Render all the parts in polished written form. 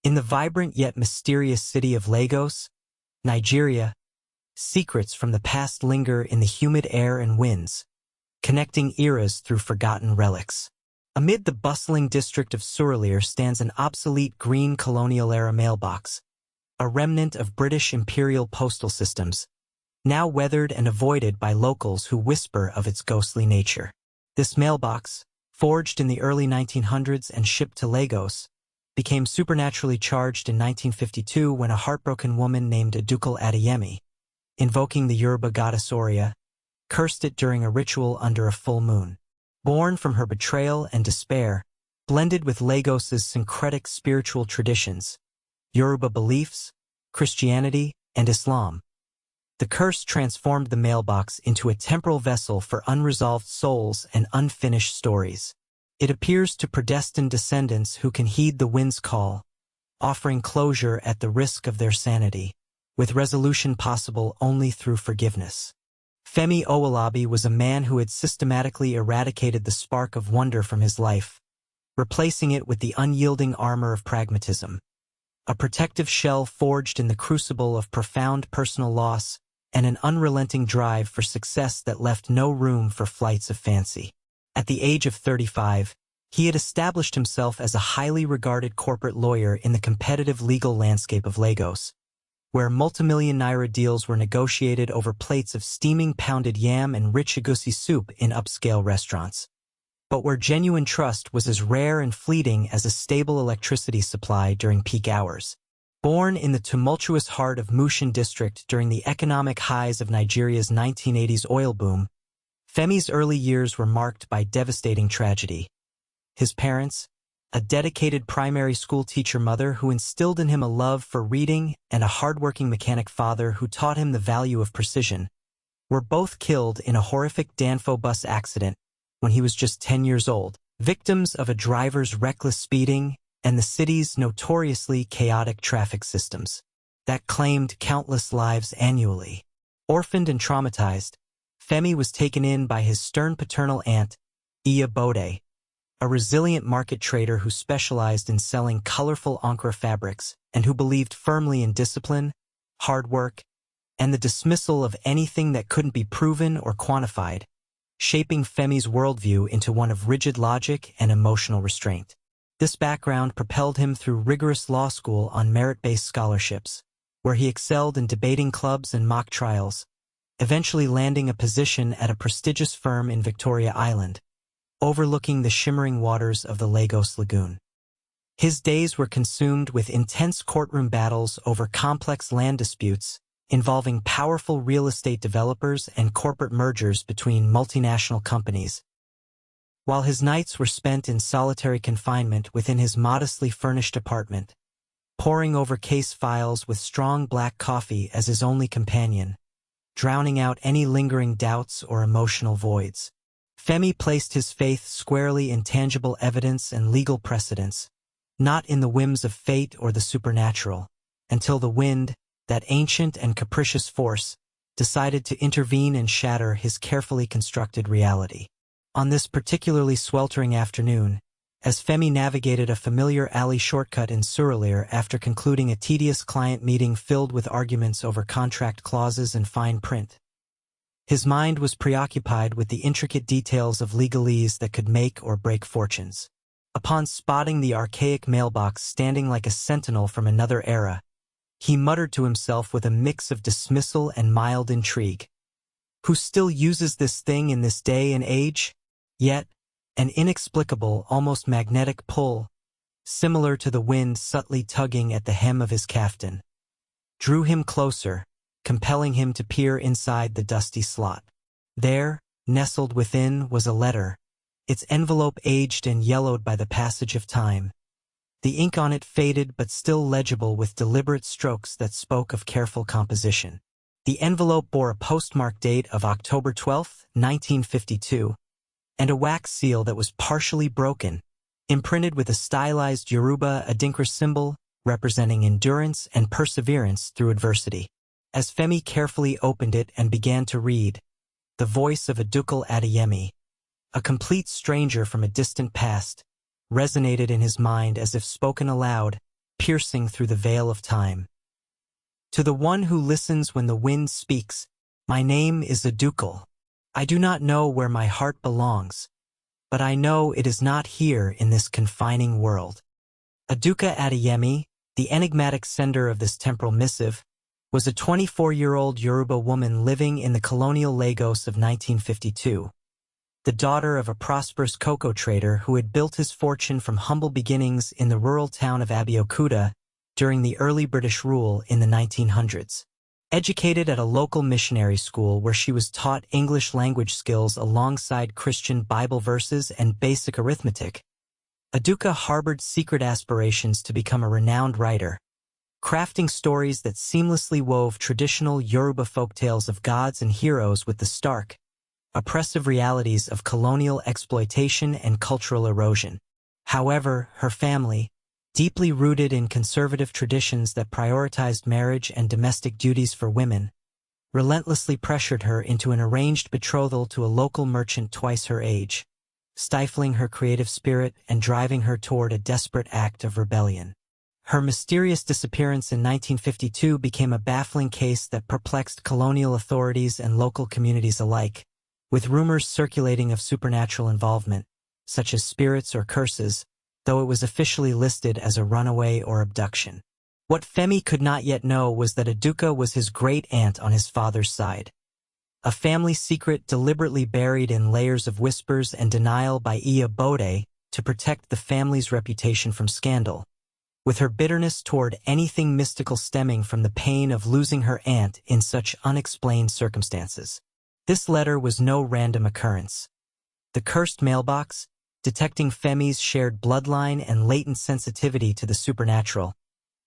In the vibrant yet mysterious city of Lagos, Nigeria, secrets from the past linger in the humid air and winds, connecting eras through forgotten relics. Amid the bustling district of Surulere stands an obsolete green colonial-era mailbox, a remnant of British imperial postal systems, now weathered and avoided by locals who whisper of its ghostly nature. This mailbox, forged in the early 1900s and shipped to Lagos, became supernaturally charged in 1952 when a heartbroken woman named Adukal Adeyemi, invoking the Yoruba goddess Oria, cursed it during a ritual under a full moon. Born from her betrayal and despair, blended with Lagos's syncretic spiritual traditions, Yoruba beliefs, Christianity, and Islam, the curse transformed the mailbox into a temporal vessel for unresolved souls and unfinished stories. It appears to predestined descendants who can heed the wind's call, offering closure at the risk of their sanity, with resolution possible only through forgiveness. Femi Owolabi was a man who had systematically eradicated the spark of wonder from his life, replacing it with the unyielding armor of pragmatism, a protective shell forged in the crucible of profound personal loss and an unrelenting drive for success that left no room for flights of fancy. At the age of 35, he had established himself as a highly regarded corporate lawyer in the competitive legal landscape of Lagos, where multimillion naira deals were negotiated over plates of steaming pounded yam and rich egusi soup in upscale restaurants, but where genuine trust was as rare and fleeting as a stable electricity supply during peak hours. Born in the tumultuous heart of Mushin district during the economic highs of Nigeria's 1980s oil boom, Femi's early years were marked by devastating tragedy. His parents, a dedicated primary school teacher mother who instilled in him a love for reading and a hardworking mechanic father who taught him the value of precision, were both killed in a horrific Danfo bus accident when he was just 10 years old, victims of a driver's reckless speeding and the city's notoriously chaotic traffic systems that claimed countless lives annually. Orphaned and traumatized, Femi was taken in by his stern paternal aunt, Iya Bode, a resilient market trader who specialized in selling colorful Ankara fabrics and who believed firmly in discipline, hard work, and the dismissal of anything that couldn't be proven or quantified, shaping Femi's worldview into one of rigid logic and emotional restraint. This background propelled him through rigorous law school on merit-based scholarships, where he excelled in debating clubs and mock trials, eventually landing a position at a prestigious firm in Victoria Island, overlooking the shimmering waters of the Lagos Lagoon. His days were consumed with intense courtroom battles over complex land disputes involving powerful real estate developers and corporate mergers between multinational companies, while his nights were spent in solitary confinement within his modestly furnished apartment, poring over case files with strong black coffee as his only companion, drowning out any lingering doubts or emotional voids. Femi placed his faith squarely in tangible evidence and legal precedents, not in the whims of fate or the supernatural, until the wind, that ancient and capricious force, decided to intervene and shatter his carefully constructed reality. On this particularly sweltering afternoon, as Femi navigated a familiar alley shortcut in Surulere after concluding a tedious client meeting filled with arguments over contract clauses and fine print, his mind was preoccupied with the intricate details of legalese that could make or break fortunes. Upon spotting the archaic mailbox standing like a sentinel from another era, he muttered to himself with a mix of dismissal and mild intrigue. Who still uses this thing in this day and age? Yet, an inexplicable, almost magnetic pull, similar to the wind subtly tugging at the hem of his kaftan, drew him closer, compelling him to peer inside the dusty slot. There, nestled within, was a letter, its envelope aged and yellowed by the passage of time, the ink on it faded but still legible with deliberate strokes that spoke of careful composition. The envelope bore a postmark date of October 12, 1952, and a wax seal that was partially broken, imprinted with a stylized Yoruba Adinkra symbol representing endurance and perseverance through adversity. As Femi carefully opened it and began to read, the voice of Adukal Adeyemi, a complete stranger from a distant past, resonated in his mind as if spoken aloud, piercing through the veil of time. To the one who listens when the wind speaks, my name is Adukal. I do not know where my heart belongs, but I know it is not here in this confining world. Aduka Adeyemi, the enigmatic sender of this temporal missive, was a 24-year-old Yoruba woman living in the colonial Lagos of 1952. The daughter of a prosperous cocoa trader who had built his fortune from humble beginnings in the rural town of Abeokuta during the early British rule in the 1900s. Educated at a local missionary school where she was taught English language skills alongside Christian Bible verses and basic arithmetic, Aduka harbored secret aspirations to become a renowned writer, crafting stories that seamlessly wove traditional Yoruba folktales of gods and heroes with the stark, oppressive realities of colonial exploitation and cultural erosion. However, her family, deeply rooted in conservative traditions that prioritized marriage and domestic duties for women, relentlessly pressured her into an arranged betrothal to a local merchant twice her age, stifling her creative spirit and driving her toward a desperate act of rebellion. Her mysterious disappearance in 1952 became a baffling case that perplexed colonial authorities and local communities alike, with rumors circulating of supernatural involvement, such as spirits or curses, though it was officially listed as a runaway or abduction. What Femi could not yet know was that Aduka was his great-aunt on his father's side, a family secret deliberately buried in layers of whispers and denial by Iya Bode to protect the family's reputation from scandal, with her bitterness toward anything mystical stemming from the pain of losing her aunt in such unexplained circumstances. This letter was no random occurrence. The cursed mailbox, detecting Femi's shared bloodline and latent sensitivity to the supernatural,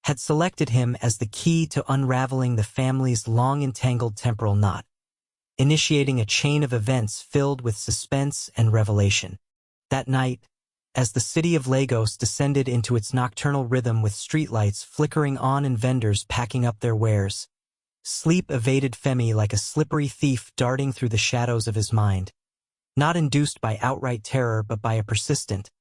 had selected him as the key to unraveling the family's long-entangled temporal knot, initiating a chain of events filled with suspense and revelation. That night, as the city of Lagos descended into its nocturnal rhythm with streetlights flickering on and vendors packing up their wares, sleep evaded Femi like a slippery thief darting through the shadows of his mind, not induced by outright terror but by a persistent,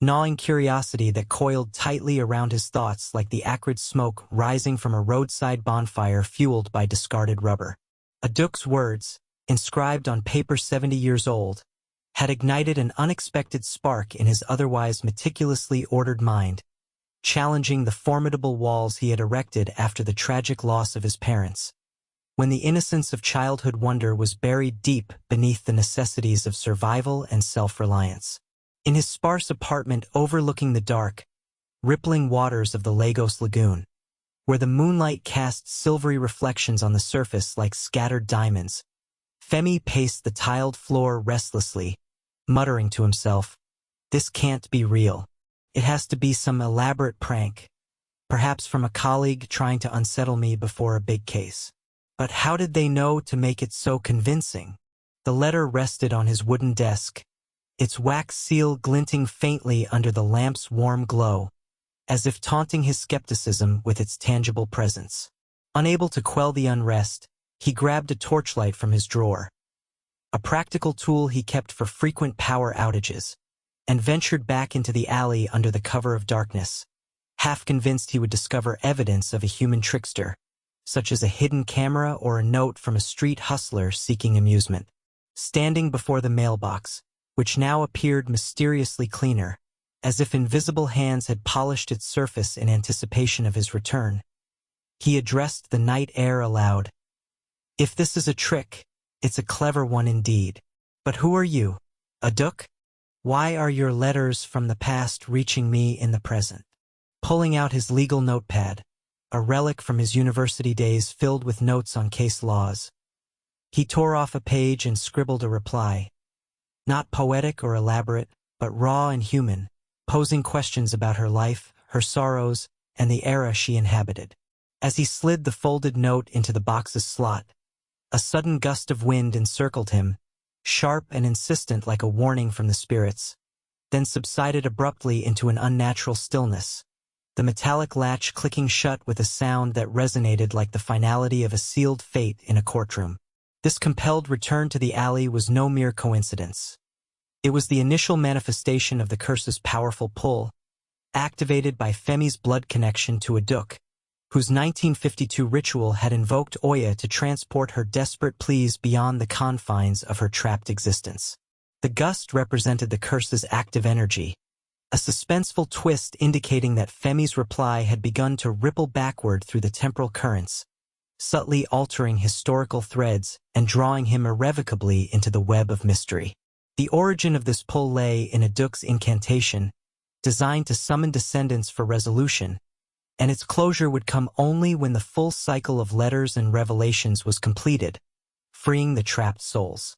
gnawing curiosity that coiled tightly around his thoughts like the acrid smoke rising from a roadside bonfire fueled by discarded rubber. Aduka's words, inscribed on paper 70 years old, had ignited an unexpected spark in his otherwise meticulously ordered mind, challenging the formidable walls he had erected after the tragic loss of his parents, when the innocence of childhood wonder was buried deep beneath the necessities of survival and self-reliance. In his sparse apartment overlooking the dark, rippling waters of the Lagos Lagoon, where the moonlight cast silvery reflections on the surface like scattered diamonds, Femi paced the tiled floor restlessly, muttering to himself, "This can't be real. It has to be some elaborate prank, perhaps from a colleague trying to unsettle me before a big case. But how did they know to make it so convincing?" The letter rested on his wooden desk, its wax seal glinting faintly under the lamp's warm glow, as if taunting his skepticism with its tangible presence. Unable to quell the unrest, he grabbed a torchlight from his drawer, a practical tool he kept for frequent power outages, and ventured back into the alley under the cover of darkness, half convinced he would discover evidence of a human trickster, such as a hidden camera or a note from a street hustler seeking amusement. Standing before the mailbox, which now appeared mysteriously cleaner, as if invisible hands had polished its surface in anticipation of his return, he addressed the night air aloud. "If this is a trick, it's a clever one indeed. But who are you, Aduka? Why are your letters from the past reaching me in the present?" Pulling out his legal notepad, a relic from his university days filled with notes on case laws, he tore off a page and scribbled a reply, not poetic or elaborate, but raw and human, posing questions about her life, her sorrows, and the era she inhabited. As he slid the folded note into the box's slot, a sudden gust of wind encircled him, sharp and insistent like a warning from the spirits, then subsided abruptly into an unnatural stillness, the metallic latch clicking shut with a sound that resonated like the finality of a sealed fate in a courtroom. This compelled return to the alley was no mere coincidence. It was the initial manifestation of the curse's powerful pull, activated by Femi's blood connection to Aduk, whose 1952 ritual had invoked Oya to transport her desperate pleas beyond the confines of her trapped existence. The gust represented the curse's active energy, a suspenseful twist indicating that Femi's reply had begun to ripple backward through the temporal currents, subtly altering historical threads and drawing him irrevocably into the web of mystery. The origin of this pull lay in Aduk's incantation, designed to summon descendants for resolution, and its closure would come only when the full cycle of letters and revelations was completed, freeing the trapped souls.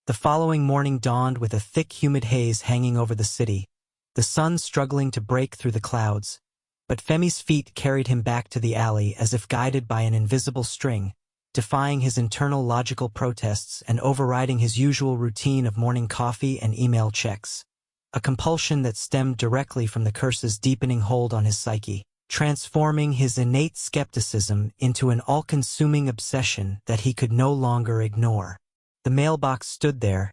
The following morning dawned with a thick humid haze hanging over the city, the sun struggling to break through the clouds, but Femi's feet carried him back to the alley as if guided by an invisible string, defying his internal logical protests and overriding his usual routine of morning coffee and email checks, a compulsion that stemmed directly from the curse's deepening hold on his psyche, transforming his innate skepticism into an all-consuming obsession that he could no longer ignore. The mailbox stood there,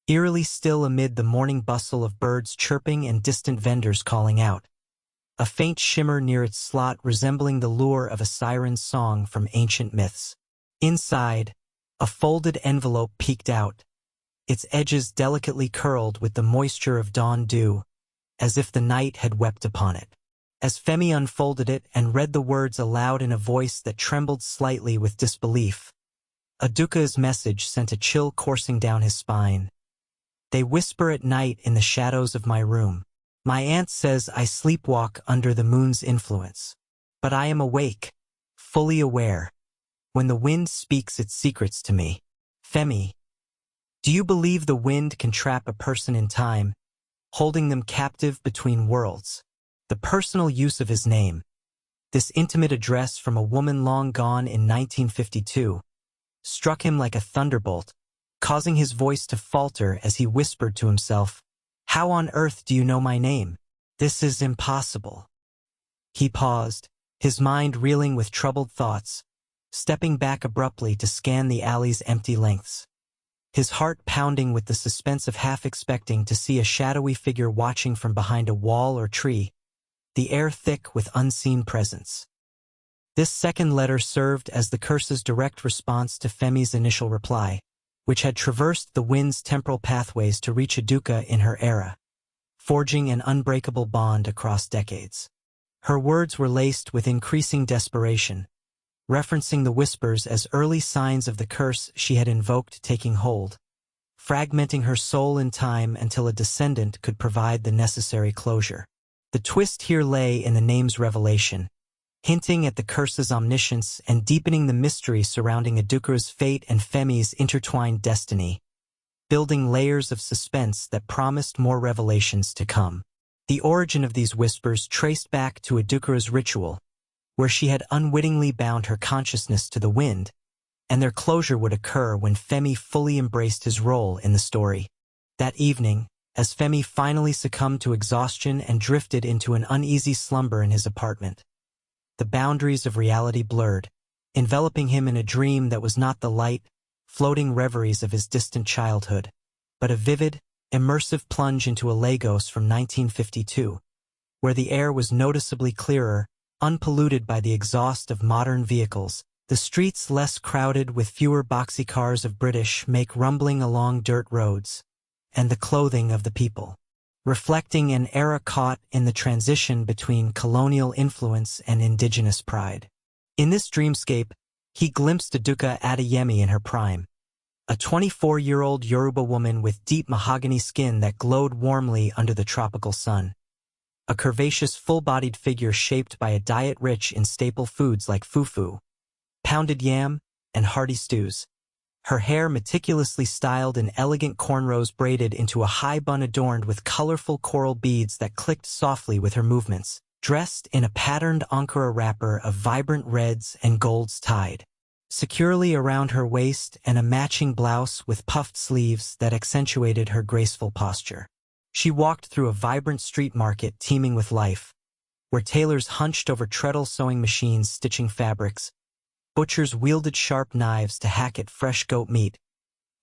eerily still amid the morning bustle of birds chirping and distant vendors calling out, a faint shimmer near its slot resembling the lure of a siren's song from ancient myths. Inside, a folded envelope peeked out, its edges delicately curled with the moisture of dawn dew, as if the night had wept upon it. As Femi unfolded it and read the words aloud in a voice that trembled slightly with disbelief, Aduka's message sent a chill coursing down his spine. They whisper at night in the shadows of my room. My aunt says I sleepwalk under the moon's influence. But I am awake, fully aware, when the wind speaks its secrets to me. Femi, do you believe the wind can trap a person in time, holding them captive between worlds? The personal use of his name, this intimate address from a woman long gone in 1952, struck him like a thunderbolt, causing his voice to falter as he whispered to himself, "How on earth do you know my name? This is impossible." He paused, his mind reeling with troubled thoughts, stepping back abruptly to scan the alley's empty lengths, his heart pounding with the suspense of half expecting to see a shadowy figure watching from behind a wall or tree, the air thick with unseen presence. This second letter served as the curse's direct response to Femi's initial reply, which had traversed the wind's temporal pathways to reach Aduka in her era, forging an unbreakable bond across decades. Her words were laced with increasing desperation, referencing the whispers as early signs of the curse she had invoked taking hold, fragmenting her soul in time until a descendant could provide the necessary closure. The twist here lay in the name's revelation, hinting at the curse's omniscience and deepening the mystery surrounding Aduka's fate and Femi's intertwined destiny, building layers of suspense that promised more revelations to come. The origin of these whispers traced back to Aduka's ritual, where she had unwittingly bound her consciousness to the wind, and their closure would occur when Femi fully embraced his role in the story. That evening, as Femi finally succumbed to exhaustion and drifted into an uneasy slumber in his apartment, the boundaries of reality blurred, enveloping him in a dream that was not the light, floating reveries of his distant childhood, but a vivid, immersive plunge into a Lagos from 1952, where the air was noticeably clearer, unpolluted by the exhaust of modern vehicles, the streets less crowded with fewer boxy cars of British make rumbling along dirt roads, and the clothing of the people, reflecting an era caught in the transition between colonial influence and indigenous pride. In this dreamscape, he glimpsed Aduka Adeyemi in her prime, a 24-year-old Yoruba woman with deep mahogany skin that glowed warmly under the tropical sun, a curvaceous full-bodied figure shaped by a diet rich in staple foods like fufu, pounded yam, and hearty stews, her hair meticulously styled in elegant cornrows braided into a high bun adorned with colorful coral beads that clicked softly with her movements, dressed in a patterned Ankara wrapper of vibrant reds and golds tied securely around her waist and a matching blouse with puffed sleeves that accentuated her graceful posture. She walked through a vibrant street market teeming with life, where tailors hunched over treadle sewing machines stitching fabrics, butchers wielded sharp knives to hack at fresh goat meat,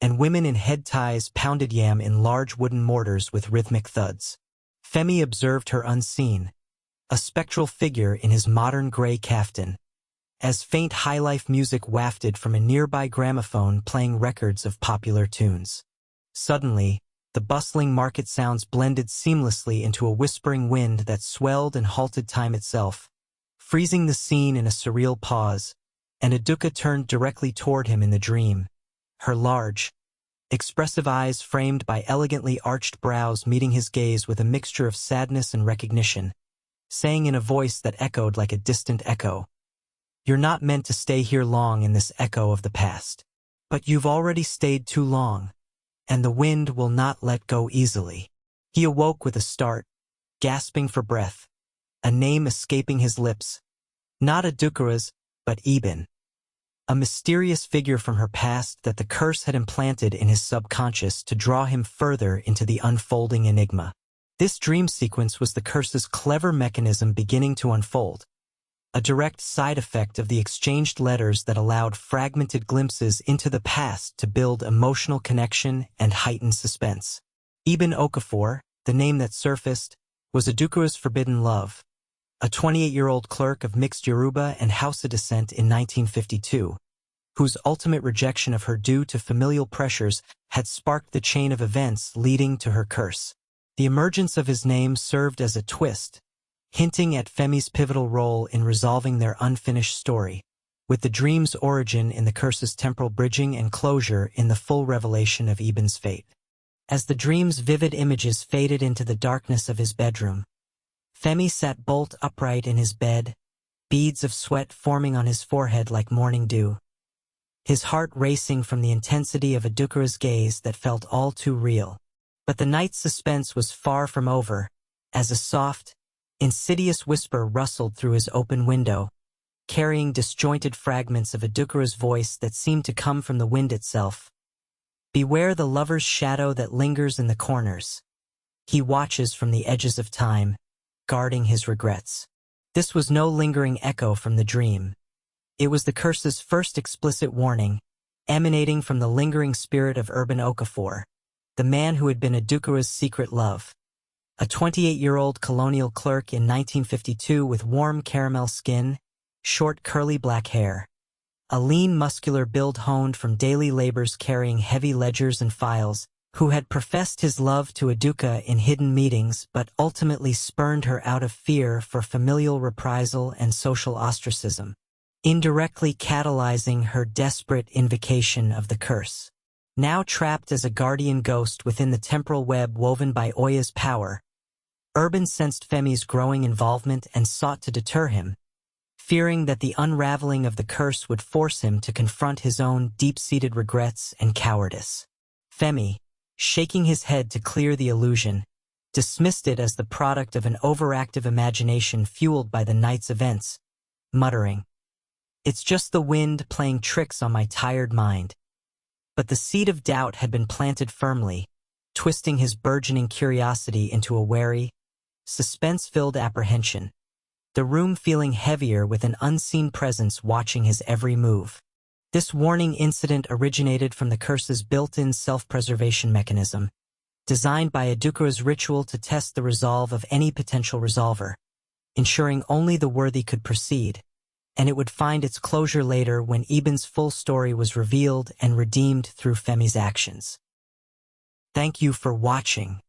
and women in head ties pounded yam in large wooden mortars with rhythmic thuds. Femi observed her unseen, a spectral figure in his modern gray kaftan, as faint high-life music wafted from a nearby gramophone playing records of popular tunes. Suddenly, the bustling market sounds blended seamlessly into a whispering wind that swelled and halted time itself, freezing the scene in a surreal pause, and Aduka turned directly toward him in the dream, her large, expressive eyes framed by elegantly arched brows meeting his gaze with a mixture of sadness and recognition, saying in a voice that echoed like a distant echo, "You're not meant to stay here long in this echo of the past. But you've already stayed too long, and the wind will not let go easily." He awoke with a start, gasping for breath, a name escaping his lips, not Adukara's, but Eben, a mysterious figure from her past that the curse had implanted in his subconscious to draw him further into the unfolding enigma. This dream sequence was the curse's clever mechanism beginning to unfold, a direct side effect of the exchanged letters that allowed fragmented glimpses into the past to build emotional connection and heightened suspense. Ibn Okafor, the name that surfaced, was Adukara's forbidden love, a 28-year-old clerk of mixed Yoruba and Hausa descent in 1952, whose ultimate rejection of her due to familial pressures had sparked the chain of events leading to her curse. The emergence of his name served as a twist, hinting at Femi's pivotal role in resolving their unfinished story, with the dream's origin in the curse's temporal bridging and closure in the full revelation of Eben's fate. As the dream's vivid images faded into the darkness of his bedroom, Femi sat bolt upright in his bed, beads of sweat forming on his forehead like morning dew, his heart racing from the intensity of Adukara's gaze that felt all too real. But the night's suspense was far from over, as a soft, insidious whisper rustled through his open window, carrying disjointed fragments of Adukara's voice that seemed to come from the wind itself. "Beware the lover's shadow that lingers in the corners. He watches from the edges of time, guarding his regrets." This was no lingering echo from the dream. It was the curse's first explicit warning, emanating from the lingering spirit of Ibn Okafor, the man who had been Adukara's secret love, a 28-year-old colonial clerk in 1952 with warm caramel skin, short curly black hair, a lean muscular build honed from daily labors carrying heavy ledgers and files, who had professed his love to Aduka in hidden meetings but ultimately spurned her out of fear for familial reprisal and social ostracism, indirectly catalyzing her desperate invocation of the curse. Now trapped as a guardian ghost within the temporal web woven by Oya's power, Urban sensed Femi's growing involvement and sought to deter him, fearing that the unraveling of the curse would force him to confront his own deep-seated regrets and cowardice. Femi, shaking his head to clear the illusion, dismissed it as the product of an overactive imagination fueled by the night's events, muttering, "It's just the wind playing tricks on my tired mind." But the seed of doubt had been planted firmly, twisting his burgeoning curiosity into a wary, suspense-filled apprehension, the room feeling heavier with an unseen presence watching his every move. This warning incident originated from the curse's built-in self-preservation mechanism, designed by Adukara's ritual to test the resolve of any potential resolver, ensuring only the worthy could proceed, and it would find its closure later when Eben's full story was revealed and redeemed through Femi's actions. Thank you for watching.